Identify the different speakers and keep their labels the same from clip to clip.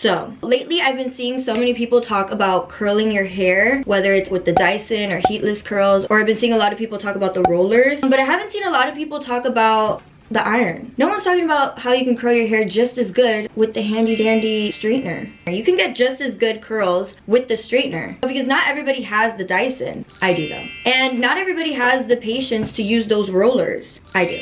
Speaker 1: So lately I've been seeing so many people talk about curling your hair, whether it's with the Dyson or heatless curls, or I've been seeing a lot of people talk about the rollers, but I haven't seen a lot of people talk about the iron. No one's talking about how you can curl your hair just as good with the handy dandy straightener. You can get just as good curls with the straightener because not everybody has the Dyson. I do though. And not everybody has the patience to use those rollers. I do.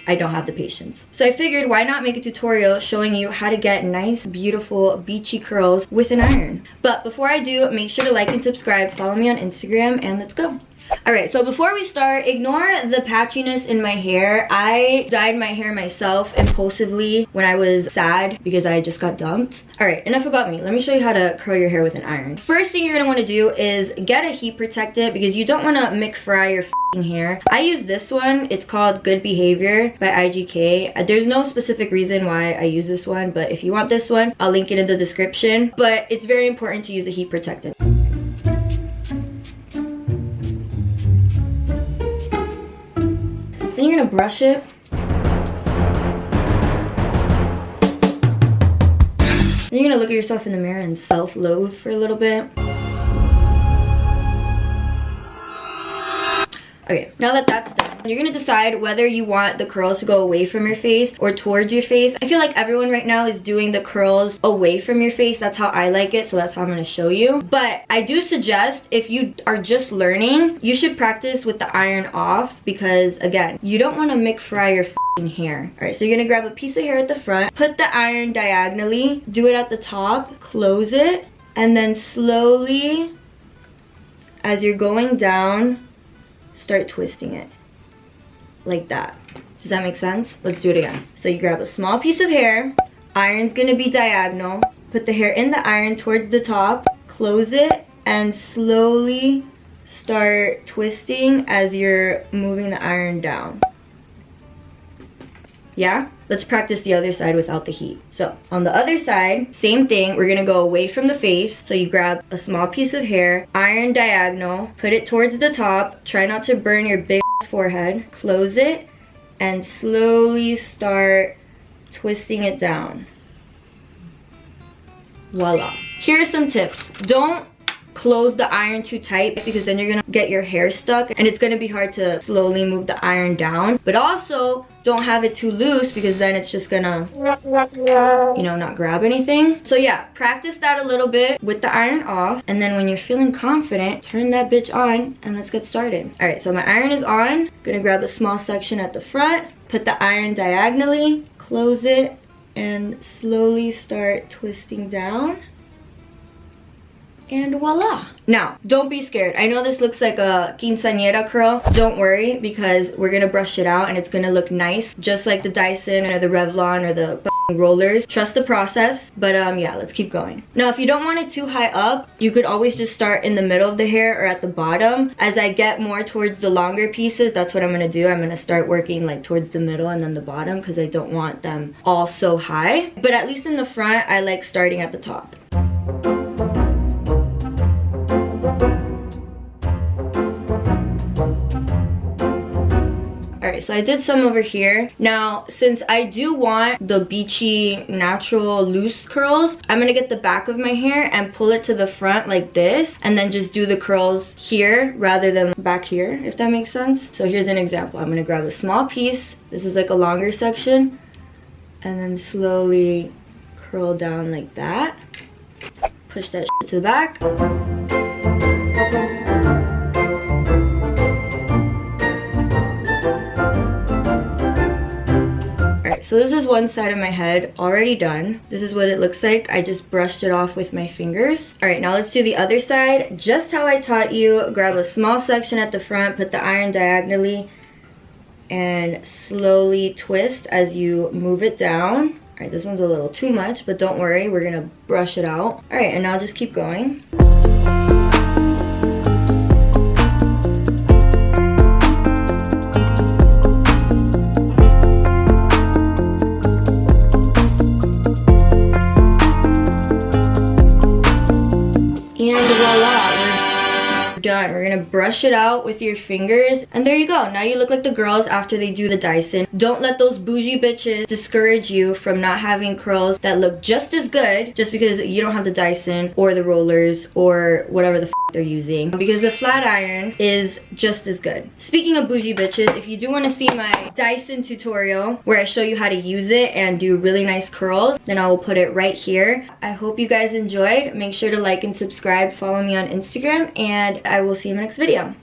Speaker 1: I don't have the patience. So I figured why not make a tutorial showing you how to get nice, beautiful, beachy curls with an iron. But before I do, make sure to like and subscribe, follow me on Instagram, and let's go. Alright, so before we start, ignore the patchiness in my hair. I dyed my hair myself impulsively when I was sad because I just got dumped. Alright, enough about me. Let me show you how to curl your hair with an iron. First thing you're going to want to do is get a heat protectant because you don't want to McFry your hair. I use this one. It's called Good Behavior by IGK. There's no specific reason why I use this one, but if you want this one, I'll link it in the description. But it's very important to use a heat protectant. Then you're gonna brush it. Then you're gonna look at yourself in the mirror and self-loathe for a little bit. Okay, now that that's done, you're gonna decide whether you want the curls to go away from your face or towards your face. I feel like everyone right now is doing the curls away from your face. That's how I like it, so that's how I'm gonna show you. But I do suggest if you are just learning, you should practice with the iron off because, again, you don't wanna McFry your hair. Alright, so you're gonna grab a piece of hair at the front, put the iron diagonally, do it at the top, close it, and then slowly, as you're going down, start twisting it like that. Does that make sense? Let's do it again. So you grab a small piece of hair, iron's gonna be diagonal, put the hair in the iron towards the top, close it, and slowly start twisting as you're moving the iron down. Yeah? Let's practice the other side without the heat. So on the other side, same thing. We're gonna go away from the face. So you grab a small piece of hair, iron diagonal, put it towards the top. Try not to burn your big forehead. Close it and slowly start twisting it down. Voila. Here are some tips. Don't close the iron too tight because then you're gonna get your hair stuck and it's gonna be hard to slowly move the iron down. But also don't have it too loose because then it's just gonna, you know, not grab anything. So yeah, practice that a little bit with the iron off, and then when you're feeling confident, turn that bitch on and let's get started. All right, so my iron is on. Gonna grab a small section at the front, put the iron diagonally, close it, and slowly start twisting down. And voila. Now, don't be scared. I know this looks like a quinceañera curl. Don't worry because we're gonna brush it out and it's gonna look nice, just like the Dyson or the Revlon or the rollers. Trust the process. But yeah, let's keep going. Now, if you don't want it too high up, you could always just start in the middle of the hair or at the bottom. As I get more towards the longer pieces, that's what I'm gonna do. I'm gonna start working like towards the middle and then the bottom because I don't want them all so high. But at least in the front, I like starting at the top. Alright, so I did some over here. Now, since I do want the beachy, natural, loose curls, I'm gonna get the back of my hair and pull it to the front like this, and then just do the curls here rather than back here, if that makes sense. So here's an example. I'm gonna grab a small piece. This is like a longer section, and then slowly curl down like that. Push that shit to the back. So this is one side of my head already done. This is what it looks like. I just brushed it off with my fingers. All right, now let's do the other side. Just how I taught you, grab a small section at the front, put the iron diagonally, and slowly twist as you move it down. All right, this one's a little too much, but don't worry, we're gonna brush it out. All right, and now just keep going. Done. front. We're gonna brush it out with your fingers, and there you go. Now you look like the girls after they do the Dyson. Don't let those bougie bitches discourage you from not having curls that look just as good just because you don't have the Dyson or the rollers or whatever the f they're using, because the flat iron is just as good. Speaking of bougie bitches, if you do want to see my Dyson tutorial where I show you how to use it and do really nice curls, then I will put it right here. I hope you guys enjoyed. Make sure to like and subscribe, follow me on Instagram, and I will see you in the next video.